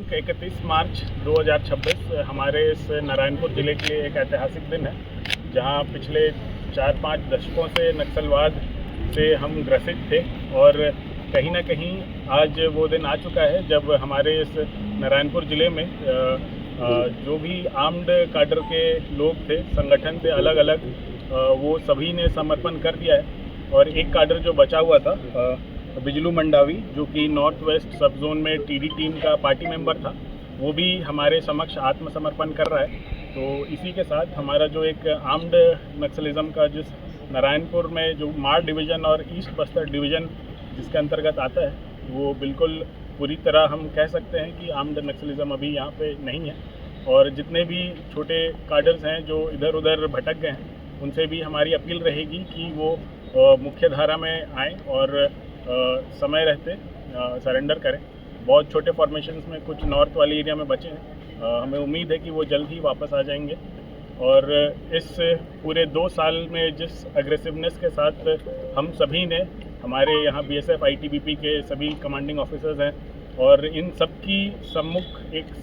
दिनांक 31 मार्च 2026 हमारे इस नारायणपुर ज़िले के लिए एक ऐतिहासिक दिन है, जहां पिछले 4-5 दशकों से नक्सलवाद से हम ग्रसित थे और कहीं ना कहीं आज वो दिन आ चुका है जब हमारे इस नारायणपुर ज़िले में जो भी आर्म्ड काडर के लोग थे, संगठन थे अलग अलग, वो सभी ने समर्पण कर दिया है। और एक काडर जो बचा हुआ था, बिजलू मंडावी, जो कि नॉर्थ वेस्ट सब जोन में टीडी टीम का पार्टी मेंबर था, वो भी हमारे समक्ष आत्मसमर्पण कर रहा है। तो इसी के साथ हमारा जो एक आर्म्ड नक्सलिज्म का जिस नारायणपुर में जो माड़ डिवीज़न और ईस्ट बस्तर डिवीज़न जिसके अंतर्गत आता है, वो बिल्कुल पूरी तरह हम कह सकते हैं कि आर्म्ड नक्सलिज्म अभी यहाँ पे नहीं है। और जितने भी छोटे काडर्स हैं जो इधर उधर भटक गए हैं, उनसे भी हमारी अपील रहेगी कि वो मुख्य धारा में आएँ और समय रहते सरेंडर करें। बहुत छोटे फॉर्मेशंस में कुछ नॉर्थ वाली एरिया में बचे हैं, हमें उम्मीद है कि वो जल्द ही वापस आ जाएंगे। और इस पूरे 2 साल में जिस एग्रेसिवनेस के साथ हम सभी ने, हमारे यहाँ बीएसएफ आईटीबीपी के सभी कमांडिंग ऑफिसर्स हैं और इन सब की सम्मुख एक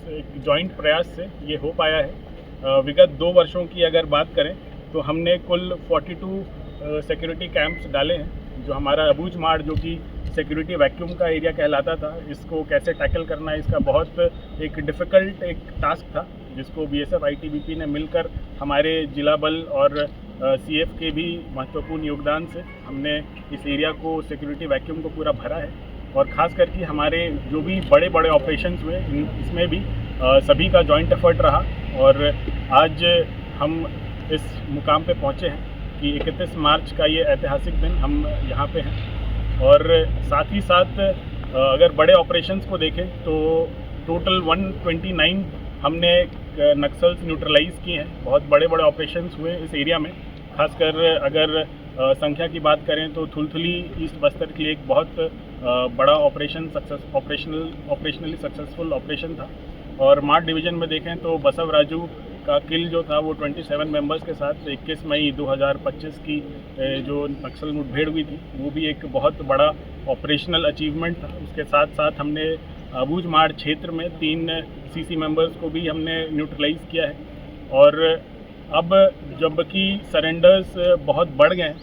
जॉइंट प्रयास से ये हो पाया है। विगत 2 वर्षों की अगर बात करें तो हमने कुल 42 सिक्योरिटी कैंप्स डाले हैं। जो हमारा अबूझ माड़, जो कि सिक्योरिटी वैक्यूम का एरिया कहलाता था, इसको कैसे टैकल करना है, इसका बहुत एक डिफ़िकल्ट एक टास्क था, जिसको बीएसएफ आईटीबीपी ने मिलकर हमारे जिला बल और सीएफ के भी महत्वपूर्ण योगदान से हमने इस एरिया को, सिक्योरिटी वैक्यूम को पूरा भरा है। और ख़ास करके हमारे जो भी बड़े बड़े ऑपरेशंस हुए, इसमें भी सभी का जॉइंट एफर्ट रहा। और आज हम इस मुकाम पे पहुँचे हैं कि 31 मार्च का ये ऐतिहासिक दिन हम यहाँ पे हैं। और साथ ही साथ अगर बड़े ऑपरेशंस को देखें तो टोटल 129 हमने नक्सल्स न्यूट्रलाइज किए हैं। बहुत बड़े बड़े ऑपरेशंस हुए इस एरिया में। खासकर अगर संख्या की बात करें तो थुलथुली ईस्ट बस्तर के लिए एक बहुत बड़ा ऑपरेशनली सक्सेसफुल ऑपरेशन था। और माड़ डिवीज़न में देखें तो बसव राजू का किल जो था वो 27 मेंबर्स के साथ 21 मई 2025 की जो नक्सल मुठभेड़ हुई थी, वो भी एक बहुत बड़ा ऑपरेशनल अचीवमेंट था। उसके साथ साथ हमने अबूझ माड़ क्षेत्र में 3 सीसी मेंबर्स को भी हमने न्यूट्रलाइज किया है। और अब जबकि सरेंडर्स बहुत बढ़ गए हैं,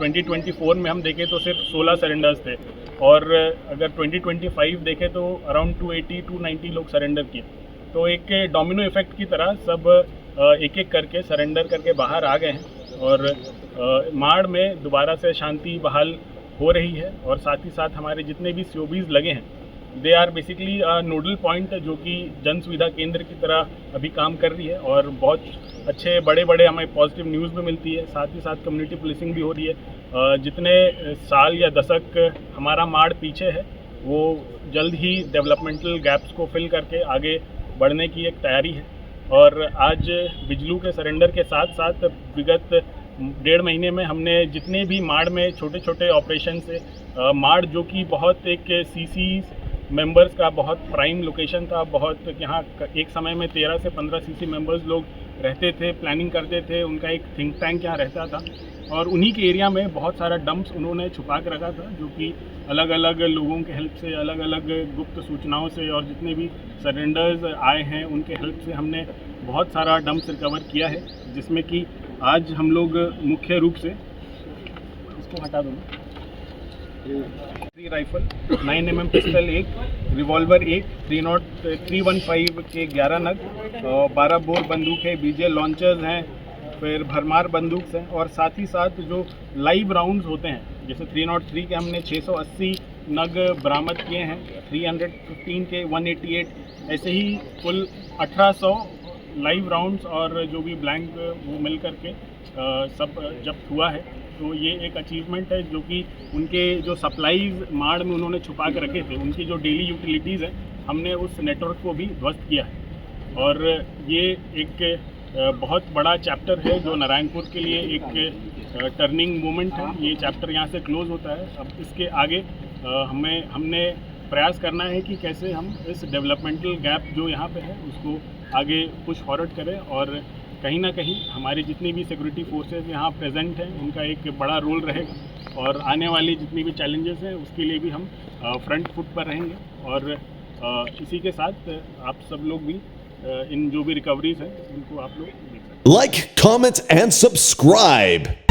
2024 में हम देखें तो सिर्फ 16 सरेंडर्स थे, और अगर 2025 देखें तो अराउंड 280-290 लोग सरेंडर किए। तो एक डोमिनो इफेक्ट की तरह सब एक एक करके सरेंडर करके बाहर आ गए हैं और माड़ में दोबारा से शांति बहाल हो रही है। और साथ ही साथ हमारे जितने भी सीओबीज लगे हैं, they are basically nodal point, जो कि जन सुविधा केंद्र की तरह अभी काम कर रही है। और बहुत अच्छे बड़े बड़े हमें पॉजिटिव न्यूज़ भी मिलती है। साथ ही साथ कम्युनिटी पुलिसिंग भी हो रही है। जितने साल या दशक हमारा माड़ पीछे है, वो जल्द ही डेवलपमेंटल गैप्स को फिल करके आगे बढ़ने की एक तैयारी है। और आज बिजलू के सरेंडर के साथ साथ विगत 1.5 महीने में हमने जितने भी माड़ में छोटे छोटे ऑपरेशन से माड़, जो कि बहुत एक सीसी मेंबर्स का बहुत प्राइम लोकेशन था, बहुत यहाँ एक समय में 13 से 15 सीसी मेंबर्स लोग रहते थे, प्लानिंग करते थे, उनका एक थिंक टैंक यहाँ रहता था। और उन्हीं के एरिया में बहुत सारा डंप्स उन्होंने छुपा के रखा था, जो कि अलग अलग लोगों के हेल्प से, अलग अलग गुप्त सूचनाओं से और जितने भी सरेंडर्स आए हैं उनके हेल्प से हमने बहुत सारा डंप्स रिकवर किया है। जिसमें कि आज हम लोग मुख्य रूप से, इसको हटा दो, 3 राइफल, 9mm पिस्टल 1, रिवॉल्वर 1, 315 के 11 नग, 12 बोर बंदूक है, बीजे लॉन्चर्स हैं, फिर भरमार बंदूक हैं। और साथ ही साथ जो लाइव राउंड्स होते हैं, जैसे 303 के हमने 680 नग बरामद किए हैं, 315 के 188, ऐसे ही कुल 1800 लाइव राउंड्स और जो भी ब्लैंक वो मिल करके सब जब्त हुआ है। तो ये एक अचीवमेंट है, जो कि उनके जो सप्लाईज माड़ में उन्होंने छुपा के रखे थे, उनकी जो डेली यूटिलिटीज़ है, हमने उस नेटवर्क को भी ध्वस्त किया है। और ये एक बहुत बड़ा चैप्टर है जो नारायणपुर के लिए एक टर्निंग मोमेंट है। ये चैप्टर यहाँ से क्लोज होता है। अब इसके आगे हमने प्रयास करना है कि कैसे हम इस डेवलपमेंटल गैप जो यहाँ पे है उसको आगे पुश फॉरवर्ड करें। और कहीं ना कहीं हमारी जितनी भी सिक्योरिटी फोर्सेस यहाँ प्रेजेंट हैं, उनका एक बड़ा रोल रहेगा। और आने वाली जितनी भी चैलेंजेस हैं उसके लिए भी हम फ्रंट फुट पर रहेंगे। और इसी के साथ आप सब लोग भी इन जो भी रिकवरीज हैं उनको आप लोग देख सकते हैं। Like, comment, and subscribe.